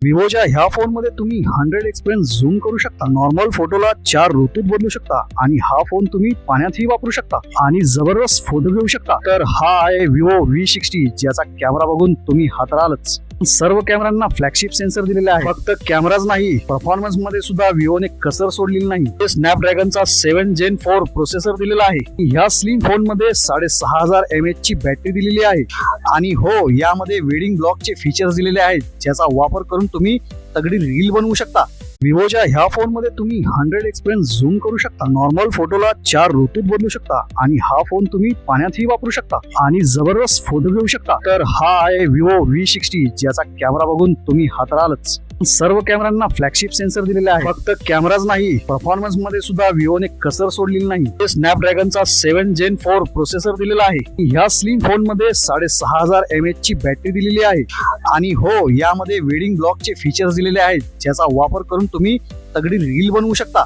विवोच्या ह्या फोन मध्ये तुम्ही 100x झूम करू शकता, नॉर्मल फोटोला 4 ऋतूत बदलू शकता आणि हा फोन तुम्ही पाण्यातही वापरू शकता आणि जबरदस्त फोटो घेऊ शकता। तर हा आहे विवो V60, ज्याचा कॅमेरा बघून तुम्ही हातरालच। सर्व कॅमेऱ्यांना फ्लॅगशिप सेन्सर दिलेला आहे। फक्त कॅमेराच नाही, परफॉर्मन्स मध्ये सुद्धा विवोने कसर सोडलेली नाही। स्नॅपड्रॅगनचा 7 Gen 4 प्रोसेसर दिलेला आहे। ह्या स्लिम फोन मध्ये 6500 mAh ची बॅटरी दिलेली आहे आणि हो, यामध्ये वेडिंग ब्लॉकचे फीचर्स दिलेले आहेत, ज्याचा वापर करून तुम्ही तगडी रील बनवू शकता। विवोच्या ह्या फोन मध्ये तुम्ही 100x झूम करू शकता, नॉर्मल फोटोला 4 ऋतूत बदलू शकता आणि हा फोन तुम्ही पाण्यातही वापरू शकता आणि जबरदस्त फोटो घेऊ शकता। तर हा आहे विवो V60, ज्याचा कॅमेरा बघून तुम्ही हातरालच। सर्व कॅमेऱ्यांना फ्लॅगशिप सेन्सर दिलेला आहे। फक्त कॅमेराच नाही, परफॉर्मन्स मध्ये सुद्धा विवोने कसर सोडलेली नाही। स्नॅपड्रॅगनचा 7 Gen 4 प्रोसेसर दिलेला आहे। ह्या स्लिम फोन मध्ये 6500 mAh ची बॅटरी दिलेली आहे आणि हो, यामध्ये वेडिंग ब्लॉकचे फीचर्स दिलेले आहेत, ज्याचा वापर करून तुम्ही तगडी रील बनवू शकता।